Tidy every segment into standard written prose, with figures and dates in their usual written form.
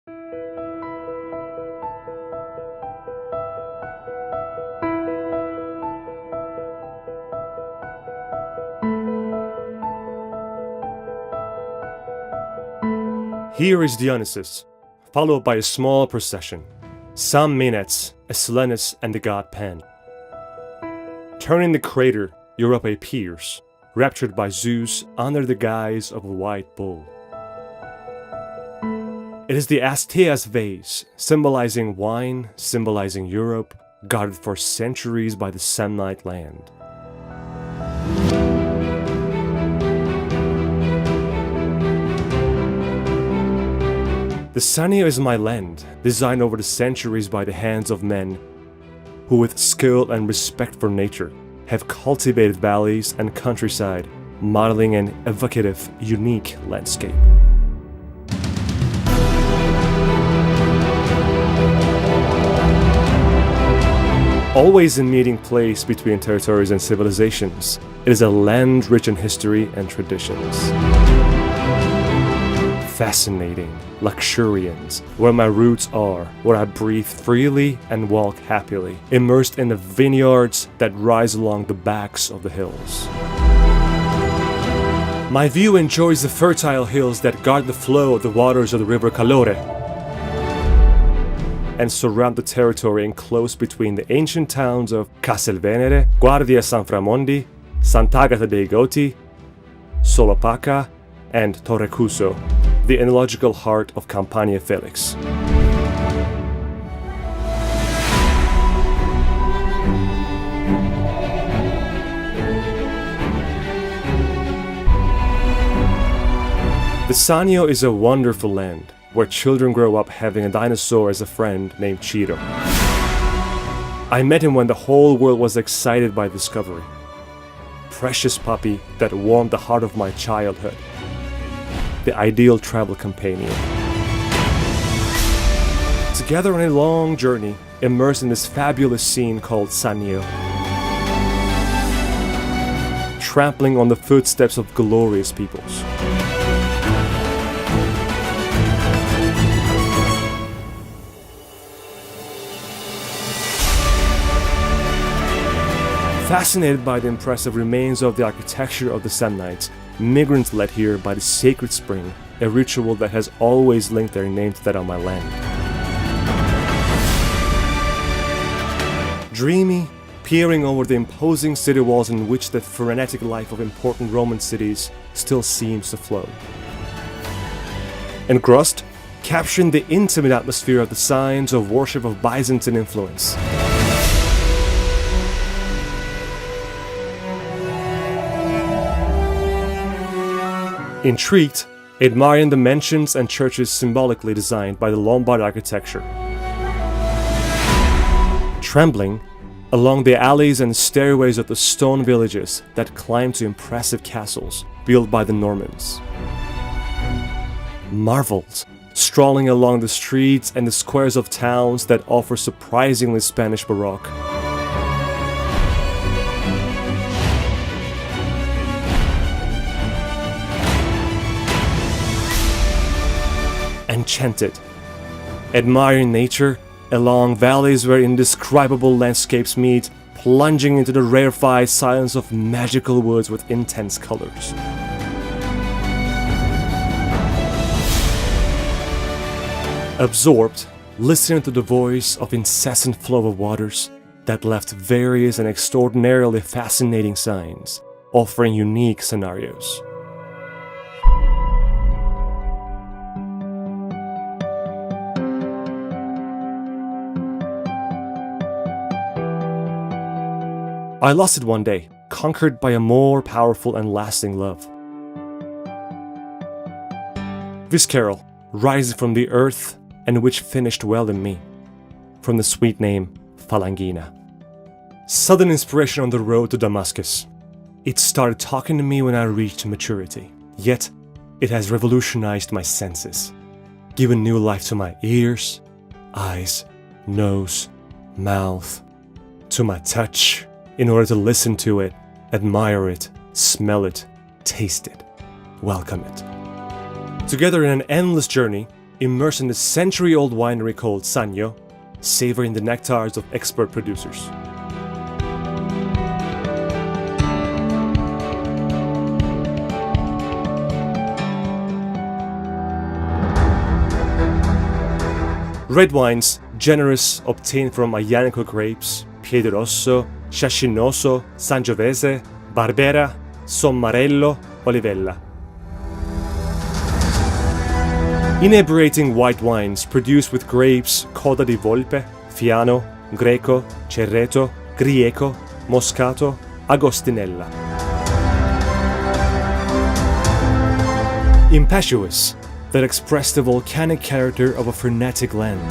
Here is Dionysus, followed by a small procession, some Maenads, a Silenus, and the god Pan. Turning the crater, Europa appears, raptured by Zeus under the guise of a white bull. It is the Asteas vase, symbolizing wine, symbolizing Europe, guarded for centuries by the Samnite land. The Sannio is my land, designed over the centuries by the hands of men who with skill and respect for nature have cultivated valleys and countryside, modeling an evocative, unique landscape. Always a meeting place between territories and civilizations, it is a land rich in history and traditions. Fascinating, luxuriant, where my roots are, where I breathe freely and walk happily, immersed in the vineyards that rise along the backs of the hills. My view enjoys the fertile hills that guard the flow of the waters of the river Calore and surround the territory enclosed between the ancient towns of Castelvenere, Guardia San Framondi, Sant'Agata dei Goti, Solopaca, and Torrecuso, the enological heart of Campania Felix. The Sannio is a wonderful land, where children grow up having a dinosaur as a friend named Ciro. I met him when the whole world was excited by discovery. Precious puppy that warmed the heart of my childhood. The ideal travel companion. Together on a long journey, immersed in this fabulous scene called Sannio. Trampling on the footsteps of glorious peoples. Fascinated by the impressive remains of the architecture of the Samnites, migrants led here by the sacred spring, a ritual that has always linked their name to that of my land. Dreamy, peering over the imposing city walls in which the frenetic life of important Roman cities still seems to flow. Engrossed, capturing the intimate atmosphere of the signs of worship of Byzantine influence. Intrigued, admiring the mansions and churches symbolically designed by the Lombard architecture. Trembling, along the alleys and stairways of the stone villages that climb to impressive castles built by the Normans. Marveled, strolling along the streets and the squares of towns that offer surprisingly Spanish Baroque. Enchanted, admiring nature along valleys where indescribable landscapes meet, plunging into the rarefied silence of magical woods with intense colors. Absorbed, listening to the voice of incessant flow of waters that left various and extraordinarily fascinating signs, offering unique scenarios. I lost it one day, conquered by a more powerful and lasting love. Visceral, rising from the earth, and which finished well in me, from the sweet name Falanghina. Sudden inspiration on the road to Damascus. It started talking to me when I reached maturity, yet it has revolutionized my senses, given new life to my ears, eyes, nose, mouth, to my touch, in order to listen to it, admire it, smell it, taste it, welcome it. Together in an endless journey, immerse in the century-old winery called Sannio, savoring the nectars of expert producers. Red wines, generous, obtained from Aglianico grapes, Piedirosso, Sciascinoso, Sangiovese, Barbera, Sommarello, Olivella. Inebriating white wines produced with grapes Coda di Volpe, Fiano, Greco, Cerreto, Grieco, Moscato, Agostinella. Impetuous, that express the volcanic character of a frenetic land.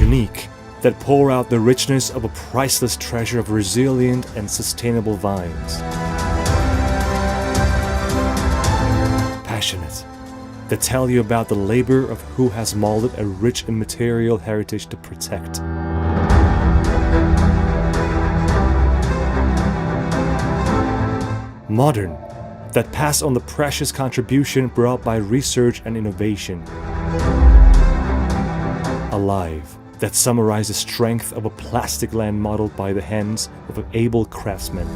Unique, that pour out the richness of a priceless treasure of resilient and sustainable vines. Passionate, that tell you about the labor of who has molded a rich immaterial heritage to protect. Modern, that pass on the precious contribution brought by research and innovation. Alive, that summarize the strength of a plastic land modeled by the hands of able craftsmen.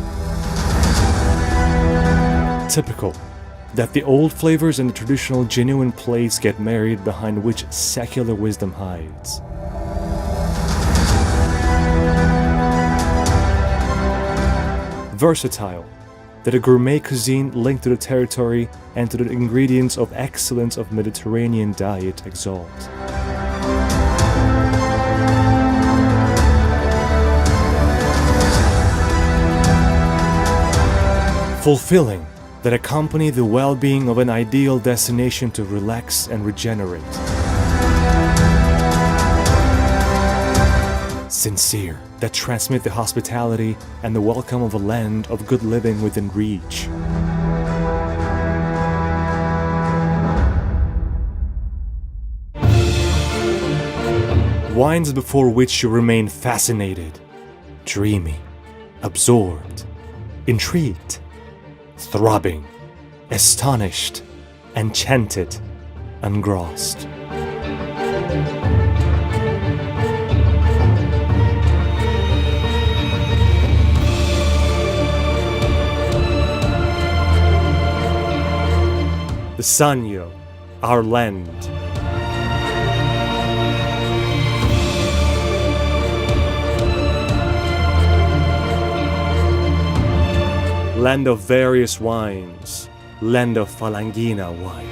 Typical, that the old flavors and the traditional genuine plates get married behind which secular wisdom hides. Versatile, that a gourmet cuisine linked to the territory and to the ingredients of excellence of Mediterranean diet exalt. Fulfilling, that accompany the well-being of an ideal destination to relax and regenerate. Sincere, that transmit the hospitality and the welcome of a land of good living within reach. Wines before which you remain fascinated, dreamy, absorbed, intrigued, throbbing, astonished, enchanted, engrossed. The Sannio, our land. Land of various wines, land of Falanghina wine.